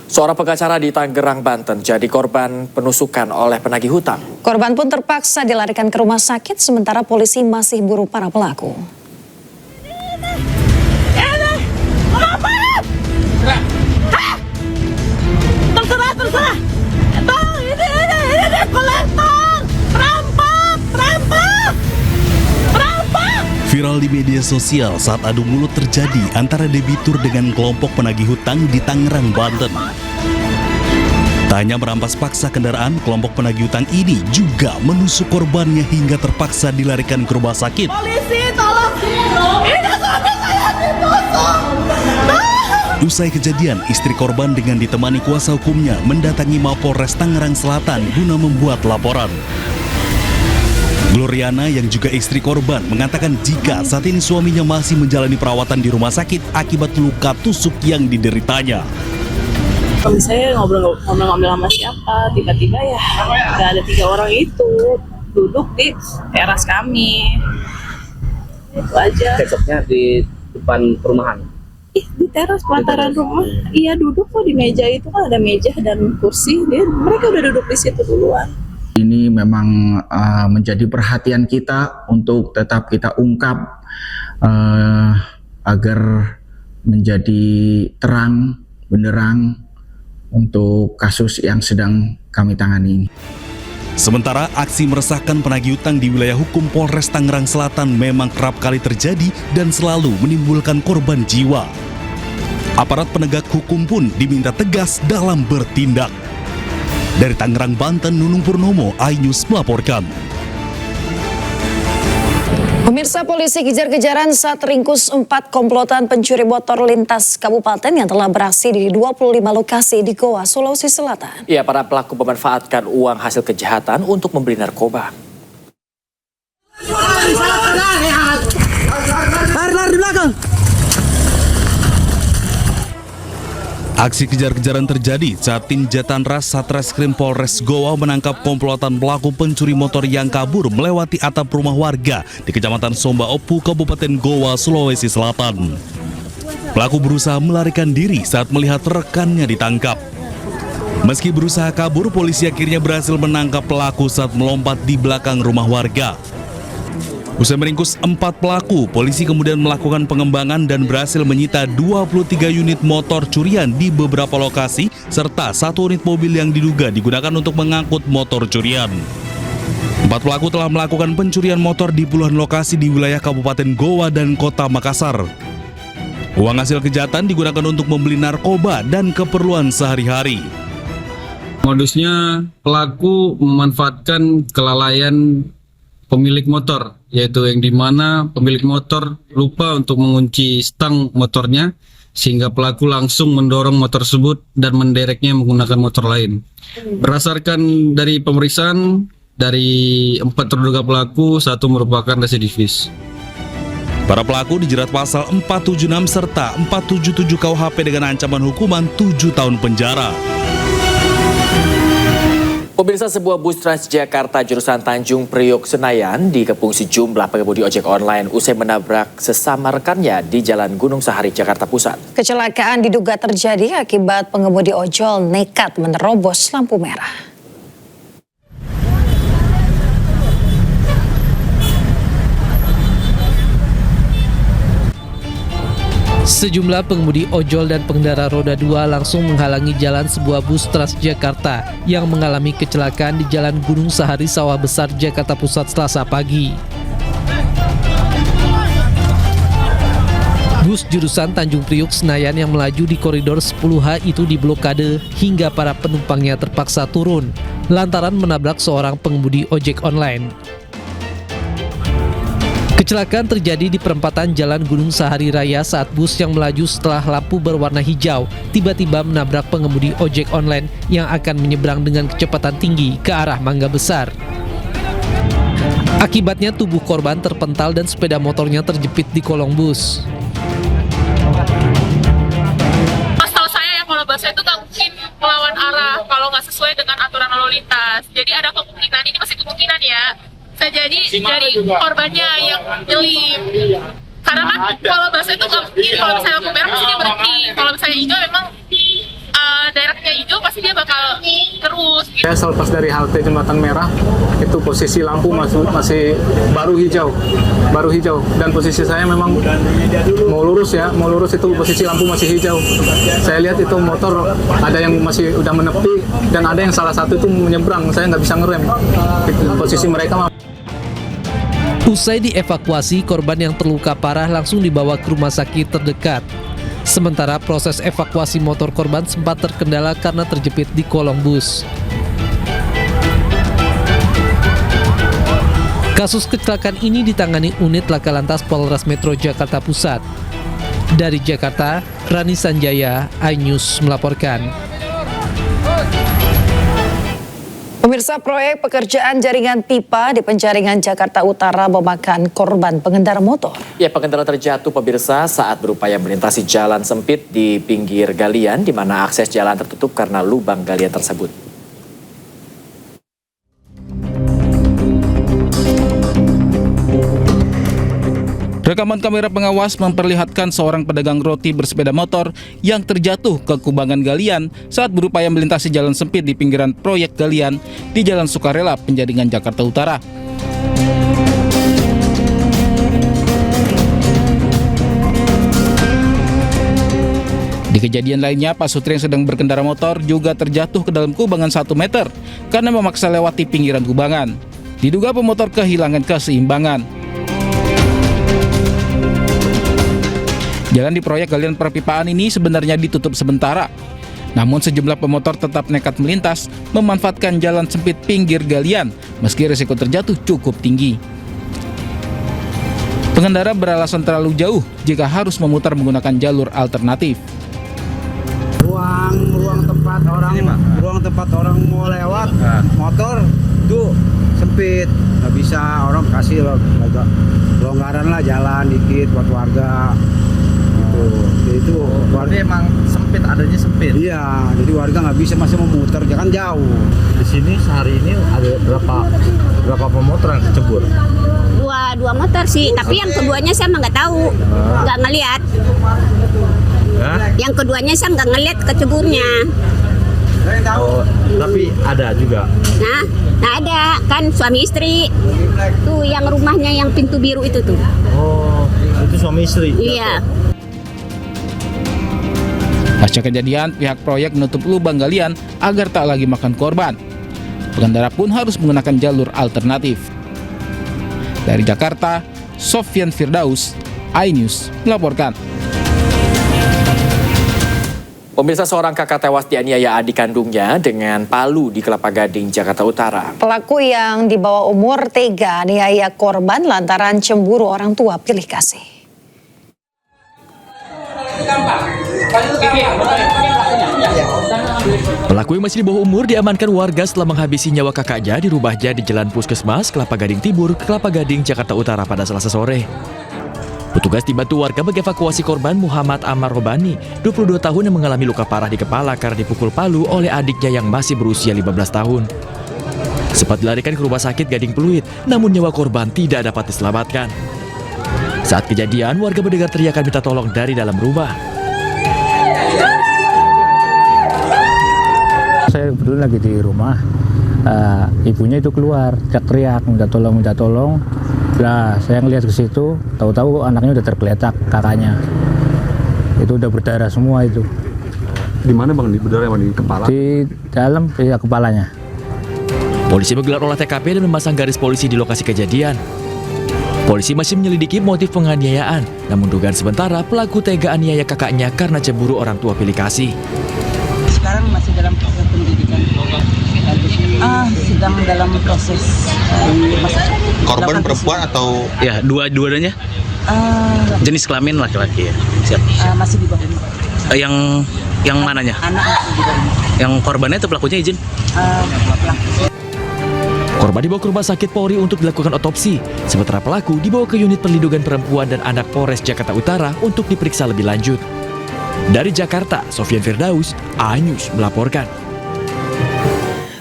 Seorang pengacara di Tangerang, Banten jadi korban penusukan oleh penagih hutang. Korban pun terpaksa dilarikan ke rumah sakit sementara polisi masih buru para pelaku. Terserah. Ini kolektor. Perampok. Viral di media sosial saat adu mulut terjadi antara debitur dengan kelompok penagih hutang di Tangerang, Banten. Tak hanya merampas paksa kendaraan, kelompok penagih hutang ini juga menusuk korbannya hingga terpaksa dilarikan ke rumah sakit. Polisi, tolong. Ini suami saya ditusuk. Usai kejadian, istri korban dengan ditemani kuasa hukumnya mendatangi Mapolres Tangerang Selatan guna membuat laporan. Gloriana yang juga istri korban mengatakan jika saat ini suaminya masih menjalani perawatan di rumah sakit akibat luka tusuk yang dideritanya. Suami saya ngobrol sama siapa, tiba-tiba ya nggak ada 3 orang itu duduk di teras kami. Itu aja. Besoknya di depan perumahan. Di teras pelataran rumah. Iya, duduk kok di meja itu, kan ada meja dan kursi. Mereka udah duduk di situ duluan. Ini memang menjadi perhatian kita untuk tetap kita ungkap agar menjadi terang benderang untuk kasus yang sedang kami tangani ini. Sementara aksi meresahkan penagih hutang di wilayah hukum Polres Tangerang Selatan memang kerap kali terjadi dan selalu menimbulkan korban jiwa. Aparat penegak hukum pun diminta tegas dalam bertindak. Dari Tangerang, Banten, Nunung Purnomo, iNews melaporkan. Pemirsa, polisi kejar-kejaran saat ringkus 4 komplotan pencuri motor lintas kabupaten yang telah beraksi di 25 lokasi di Goa, Sulawesi Selatan. Ya, para pelaku memanfaatkan uang hasil kejahatan untuk membeli narkoba. Lari di belakang. Aksi kejar-kejaran terjadi saat tim Jatanras Satreskrim Polres Goa menangkap komplotan pelaku pencuri motor yang kabur melewati atap rumah warga di Kecamatan Somba Opu, Kabupaten Goa, Sulawesi Selatan. Pelaku berusaha melarikan diri saat melihat rekannya ditangkap. Meski berusaha kabur, polisi akhirnya berhasil menangkap pelaku saat melompat di belakang rumah warga. Usai meringkus 4 pelaku, polisi kemudian melakukan pengembangan dan berhasil menyita 23 unit motor curian di beberapa lokasi, serta 1 unit mobil yang diduga digunakan untuk mengangkut motor curian. 4 pelaku telah melakukan pencurian motor di puluhan lokasi di wilayah Kabupaten Goa dan Kota Makassar. Uang hasil kejahatan digunakan untuk membeli narkoba dan keperluan sehari-hari. Modusnya pelaku memanfaatkan kelalaian pemilik motor, yaitu yang dimana pemilik motor lupa untuk mengunci stang motornya sehingga pelaku langsung mendorong motor tersebut dan mendereknya menggunakan motor lain. Berdasarkan dari pemeriksaan, dari 4 terduga pelaku, 1 merupakan residivis. Para pelaku dijerat pasal 476 serta 477 KUHP dengan ancaman hukuman 7 tahun penjara. Pemirsa, sebuah bus Transjakarta jurusan Tanjung Priok Senayan dikepung sejumlah pengemudi ojek online usai menabrak sesama rekannya di Jalan Gunung Sahari, Jakarta Pusat. Kecelakaan diduga terjadi akibat pengemudi ojol nekat menerobos lampu merah. Sejumlah pengemudi ojol dan pengendara roda 2 langsung menghalangi jalan sebuah bus Transjakarta yang mengalami kecelakaan di Jalan Gunung Sahari, Sawah Besar, Jakarta Pusat, Selasa pagi. Bus jurusan Tanjung Priok Senayan yang melaju di koridor 10H itu diblokade hingga para penumpangnya terpaksa turun lantaran menabrak seorang pengemudi ojek online. Kecelakaan terjadi di perempatan Jalan Gunung Sahari Raya saat bus yang melaju setelah lampu berwarna hijau tiba-tiba menabrak pengemudi ojek online yang akan menyeberang dengan kecepatan tinggi ke arah Mangga Besar. Akibatnya tubuh korban terpental dan sepeda motornya terjepit di kolong bus. Setahu saya ya, kalau bus itu nggak mungkin melawan arah kalau nggak sesuai dengan aturan lalu lintas. Jadi ada kemungkinan, ini masih kemungkinan ya, bisa jadi dari korbannya yang nyelip. Karena kan kalau bahasa itu nggak mungkin, kalau misalnya lampu merah pasti dia berhenti. Kalau misalnya hijau memang directnya hijau pasti dia bakal terus. Saya selepas dari halte Jembatan Merah, itu posisi lampu masih baru hijau, dan posisi saya memang mau lurus itu posisi lampu masih hijau. Saya lihat itu motor ada yang masih udah menepi dan ada yang salah satu itu menyeberang, saya nggak bisa ngerem. Posisi mereka. Usai dievakuasi, korban yang terluka parah langsung dibawa ke rumah sakit terdekat. Sementara proses evakuasi motor korban sempat terkendala karena terjepit di kolong bus. Kasus kecelakaan ini ditangani unit Laka Lantas Polres Metro Jakarta Pusat. Dari Jakarta, Rani Sanjaya, iNews melaporkan. Pemirsa, proyek pekerjaan jaringan pipa di Penjaringan Jakarta Utara memakan korban pengendara motor. Ya, pengendara terjatuh pemirsa saat berupaya melintasi jalan sempit di pinggir galian di mana akses jalan tertutup karena lubang galian tersebut. Rekaman kamera pengawas memperlihatkan seorang pedagang roti bersepeda motor yang terjatuh ke kubangan galian saat berupaya melintasi jalan sempit di pinggiran proyek galian di Jalan Sukarela, Penjaringan, Jakarta Utara. Di kejadian lainnya, Pak Sutri yang sedang berkendara motor juga terjatuh ke dalam kubangan 1 meter karena memaksa lewati pinggiran kubangan. Diduga pemotor kehilangan keseimbangan. Jalan di proyek galian perpipaan ini sebenarnya ditutup sementara. Namun sejumlah pemotor tetap nekat melintas, memanfaatkan jalan sempit pinggir galian, meski risiko terjatuh cukup tinggi. Pengendara beralasan terlalu jauh jika harus memutar menggunakan jalur alternatif. Ruang tempat orang mau lewat motor tuh sempit, nggak bisa, orang kasih longgaran lah jalan dikit buat warga. Itu warga emang sempit, adanya sempit. Iya, jadi warga nggak bisa, masih memutar, jangan jauh. Di sini sehari ini ada berapa pemotor yang kecebur? Dua motor sih, tapi yang keduanya saya nggak tahu, nggak ngelihat. Yang keduanya saya nggak ngelihat keceburnya. Oh, tapi ada juga. Nah ada kan suami istri tuh, yang rumahnya yang pintu biru itu tuh. Oh, itu suami istri. Iya. Pasca kejadian, pihak proyek menutup lubang galian agar tak lagi makan korban. Pengendara pun harus menggunakan jalur alternatif. Dari Jakarta, Sofyan Firdaus, iNews melaporkan. Pemirsa, seorang kakak tewas dianiaya adik kandungnya dengan palu di Kelapa Gading, Jakarta Utara. Pelaku yang di bawah umur tega aniaya korban lantaran cemburu orang tua pilih kasih. Pelaku yang masih di bawah umur diamankan warga setelah menghabisi nyawa kakaknya di rumahnya di Jalan Puskesmas, Kelapa Gading Timur, Kelapa Gading, Jakarta Utara pada Selasa sore. Petugas dibantu warga mengevakuasi korban Muhammad Amar Robani, 22 tahun yang mengalami luka parah di kepala karena dipukul palu oleh adiknya yang masih berusia 15 tahun. Sempat dilarikan ke rumah sakit Gading Pluit, namun nyawa korban tidak dapat diselamatkan. Saat kejadian, warga mendengar teriakan minta tolong dari dalam rumah. Saya kebetulan lagi di rumah, ibunya itu keluar, teriak minta tolong. Lah, saya ngelihat ke situ, tahu-tahu anaknya udah tergeletak, kakaknya. Itu udah berdarah semua itu. Di mana bang? Di berdarah di kepala? Di dalam, ya kepalanya. Polisi menggelar olah TKP dan memasang garis polisi di lokasi kejadian. Polisi masih menyelidiki motif penganiayaan, namun dugaan sementara pelaku tega aniaya kakaknya karena cemburu orang tua pilih kasih. Sekarang masih dalam proses penyidikan. Sedang dalam proses korban perempuan atau ya dua-duanya jenis kelamin laki-laki ya. Siap. Masih di bawah. Yang mananya? Anak masih di bawah. Yang korbannya atau pelakunya izin? Korban dibawa ke rumah sakit Polri untuk dilakukan otopsi, sementara pelaku dibawa ke unit perlindungan perempuan dan anak Polres Jakarta Utara untuk diperiksa lebih lanjut. Dari Jakarta, Sofyan Firdaus, iNews melaporkan.